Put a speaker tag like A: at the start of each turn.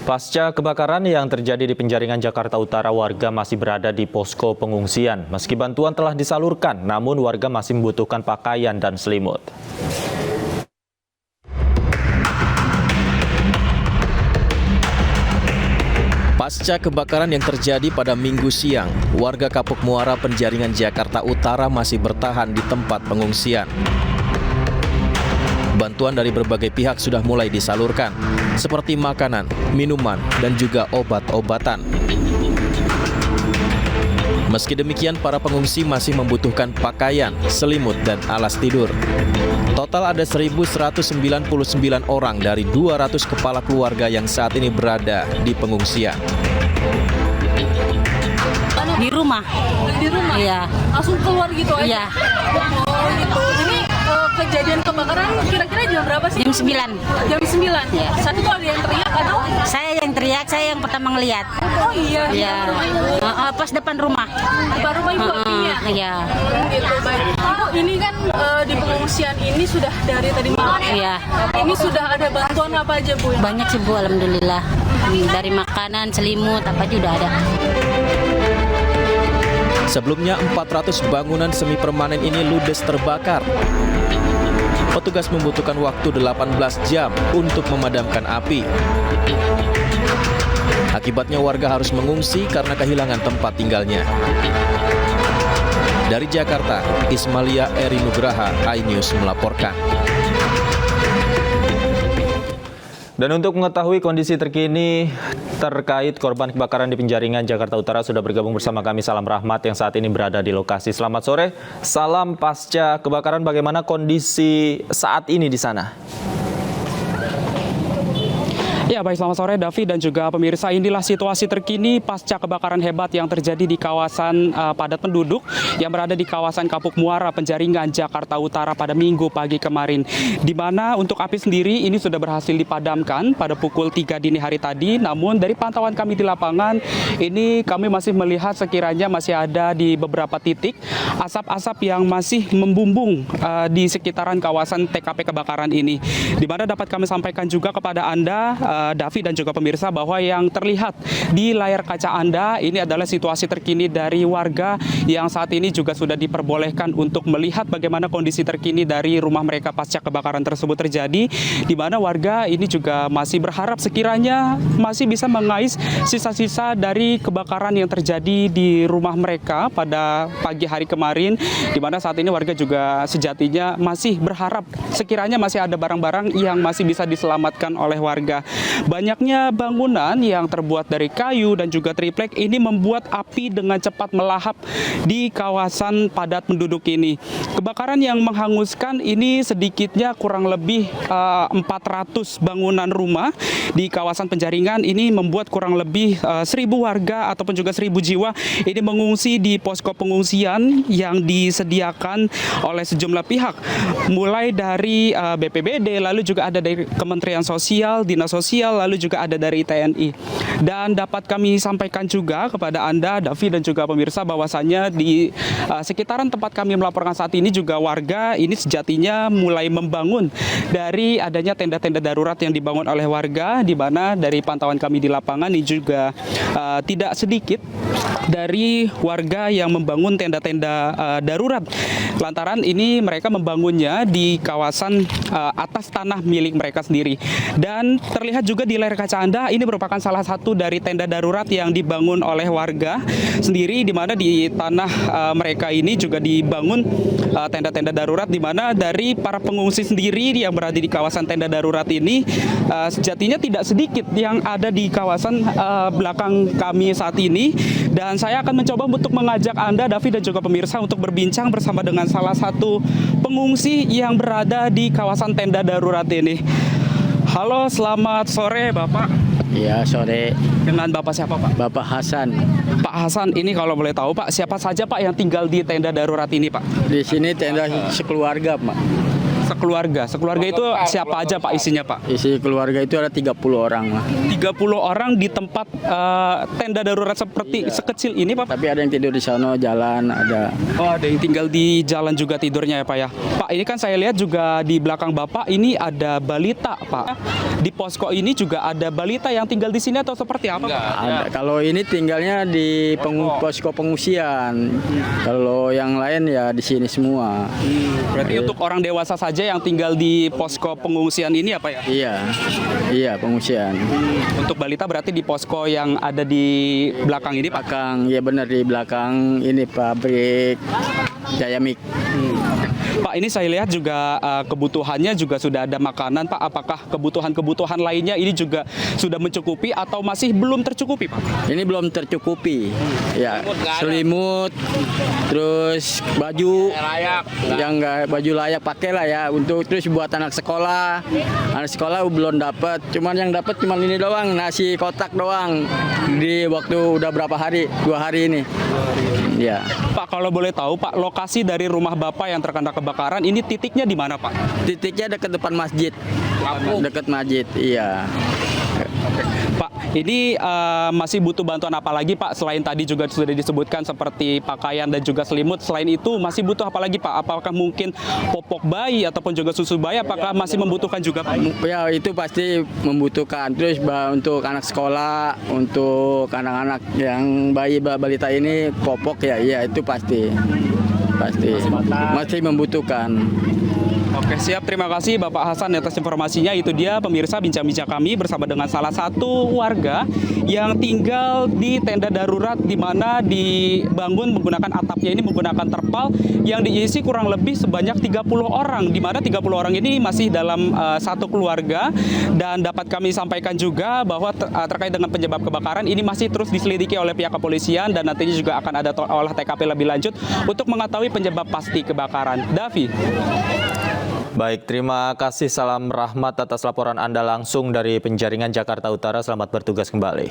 A: Pasca kebakaran yang terjadi di Penjaringan Jakarta Utara, warga masih berada di posko pengungsian. Meski bantuan telah disalurkan, namun warga masih membutuhkan pakaian dan selimut.
B: Pasca kebakaran yang terjadi pada Minggu siang, warga Kapuk Muara Penjaringan Jakarta Utara masih bertahan di tempat pengungsian. Bantuan dari berbagai pihak sudah mulai disalurkan, seperti makanan, minuman, dan juga obat-obatan. Meski demikian, para pengungsi masih membutuhkan pakaian, selimut, dan alas tidur. Total ada 1.199 orang dari 200 kepala keluarga yang saat ini berada di pengungsian.
C: Di rumah.
D: Di rumah?
C: Iya.
D: Langsung keluar gitu aja?
C: Iya.
D: Oh gitu. Ini kejadian kebakaran kira-kira jam berapa sih?
C: Jam 9.
D: Jam 9?
C: Iya.
D: Saat itu ada yang teriak atau?
C: Saya yang teriak, saya yang pertama ngelihat.
D: Oh iya?
C: Iya.
D: Rumah ibu?
C: Pas depan rumah.
D: Depan rumah ibu apinya?
C: Iya.
D: Gitu, baik. Ibu, ini kan di pengungsian ini sudah dari tadi malam ya?
C: Iya.
D: Ini sudah ada bantuan apa aja Bu?
C: Banyak sih Bu, alhamdulillah. Dari makanan, selimut, apa juga ada.
B: Sebelumnya 400 bangunan semi permanen ini ludes terbakar. Petugas membutuhkan waktu 18 jam untuk memadamkan api. Akibatnya warga harus mengungsi karena kehilangan tempat tinggalnya. Dari Jakarta, Ismalia Eri Nugraha, iNews melaporkan.
A: Dan untuk mengetahui kondisi terkini terkait korban kebakaran di Penjaringan Jakarta Utara, sudah bergabung bersama kami Salam Rahmat yang saat ini berada di lokasi. Selamat sore, Salam. Pasca kebakaran, bagaimana kondisi saat ini di sana?
E: Ya, baik, selamat sore Davi dan juga pemirsa. Inilah situasi terkini pasca kebakaran hebat yang terjadi di kawasan padat penduduk yang berada di kawasan Kapuk Muara Penjaringan Jakarta Utara pada Minggu pagi kemarin. Di mana untuk api sendiri ini sudah berhasil dipadamkan pada pukul 3 dini hari tadi. Namun dari pantauan kami di lapangan ini kami masih melihat sekiranya masih ada di beberapa titik asap-asap yang masih membumbung di sekitaran kawasan TKP kebakaran ini. Di mana dapat kami sampaikan juga kepada Anda, Davi dan juga pemirsa, bahwa yang terlihat di layar kaca Anda ini adalah situasi terkini dari warga yang saat ini juga sudah diperbolehkan untuk melihat bagaimana kondisi terkini dari rumah mereka pasca kebakaran tersebut terjadi, di mana warga ini juga masih berharap sekiranya masih bisa mengais sisa-sisa dari kebakaran yang terjadi di rumah mereka pada pagi hari kemarin, di mana saat ini warga juga sejatinya masih berharap sekiranya masih ada barang-barang yang masih bisa diselamatkan oleh warga. Banyaknya bangunan yang terbuat dari kayu dan juga triplek ini membuat api dengan cepat melahap di kawasan padat penduduk ini. Kebakaran yang menghanguskan ini sedikitnya kurang lebih 400 bangunan rumah di kawasan Penjaringan ini membuat kurang lebih 1.000 warga ataupun juga 1.000 jiwa ini mengungsi di posko pengungsian yang disediakan oleh sejumlah pihak, mulai dari BPBD, lalu juga ada dari Kementerian Sosial, Dinas Sosial, lalu juga ada dari TNI. Dan dapat kami sampaikan juga kepada Anda, Davi dan juga pemirsa, bahwasannya di sekitaran tempat kami melaporkan saat ini juga warga ini sejatinya mulai membangun dari adanya tenda-tenda darurat yang dibangun oleh warga, di mana dari pantauan kami di lapangan ini juga tidak sedikit dari warga yang membangun tenda-tenda darurat. Lantaran ini mereka membangunnya di kawasan atas tanah milik mereka sendiri. Dan terlihat juga di layar kaca Anda, ini merupakan salah satu dari tenda darurat yang dibangun oleh warga sendiri, di mana di tanah mereka ini juga dibangun tenda-tenda darurat, di mana dari para pengungsi sendiri yang berada di kawasan tenda darurat ini sejatinya tidak sedikit yang ada di kawasan belakang kami saat ini. Dan saya akan mencoba untuk mengajak Anda, Davi dan juga pemirsa, untuk berbincang bersama dengan salah satu pengungsi yang berada di kawasan tenda darurat ini. Halo, selamat sore Bapak.
F: Ya, sore.
E: Dengan Bapak siapa Pak?
F: Bapak Hasan.
E: Pak Hasan, ini kalau boleh tahu Pak, siapa saja Pak yang tinggal di tenda darurat ini Pak?
F: Di sini tenda sekeluarga, Pak.
E: Sekeluarga itu siapa aja Pak isinya Pak?
F: Isi keluarga itu ada 30 orang lah.
E: 30 orang di tempat tenda darurat seperti sekecil ini Pak?
F: Tapi ada yang tidur di sana jalan, ada.
E: Oh, ada yang tinggal di jalan juga tidurnya ya Pak ya. Pak, ini kan saya lihat juga di belakang Bapak ini ada balita Pak. Di posko ini juga ada balita yang tinggal di sini atau seperti apa Pak?
F: Ada. Kalau ini tinggalnya di posko pengungsian. Kalau yang lain ya di sini semua.
E: Berarti untuk orang dewasa saja yang tinggal di posko pengungsian ini apa ya?
F: Iya pengungsian.
E: Untuk balita berarti di posko yang ada di belakang ini Pak?
F: Belakang, ya benar di belakang ini pabrik Jayamik.
E: Pak, ini saya lihat juga kebutuhannya juga sudah ada makanan Pak. Apakah kebutuhan-kebutuhan lainnya ini juga sudah mencukupi atau masih belum tercukupi Pak?
F: Ini belum tercukupi. Ya, selimut, terus baju yang enggak baju layak pakai lah ya untuk terus buat anak sekolah. Anak sekolah belum dapat. Cuman yang dapat cuman ini doang, nasi kotak doang. Di waktu udah berapa hari? 2 hari ini. Ya.
E: Pak, kalau boleh tahu Pak, lokasi dari rumah Bapak yang terkena kebakaran ini titiknya di mana Pak?
F: Titiknya dekat depan masjid. Dekat masjid, iya.
E: Pak, ini masih butuh bantuan apa lagi Pak? Selain tadi juga sudah disebutkan seperti pakaian dan juga selimut. Selain itu masih butuh apa lagi Pak? Apakah mungkin popok bayi ataupun juga susu bayi? Apakah masih membutuhkan juga Pak?
F: Ya itu pasti membutuhkan. Terus untuk anak sekolah, untuk anak-anak yang bayi balita ini popok ya, iya itu pasti masih membutuhkan.
E: Oke, siap. Terima kasih Bapak Hasan atas informasinya. Itu dia pemirsa bincang-bincang kami bersama dengan salah satu warga yang tinggal di tenda darurat di mana dibangun menggunakan atapnya ini menggunakan terpal yang diisi kurang lebih sebanyak 30 orang, di mana 30 orang ini masih dalam satu keluarga. Dan dapat kami sampaikan juga bahwa terkait dengan penyebab kebakaran ini masih terus diselidiki oleh pihak kepolisian dan nantinya juga akan ada olah TKP lebih lanjut untuk mengetahui penyebab pasti kebakaran. Davi.
A: Baik, terima kasih Salam Rahmat atas laporan Anda langsung dari Penjaringan Jakarta Utara. Selamat bertugas kembali.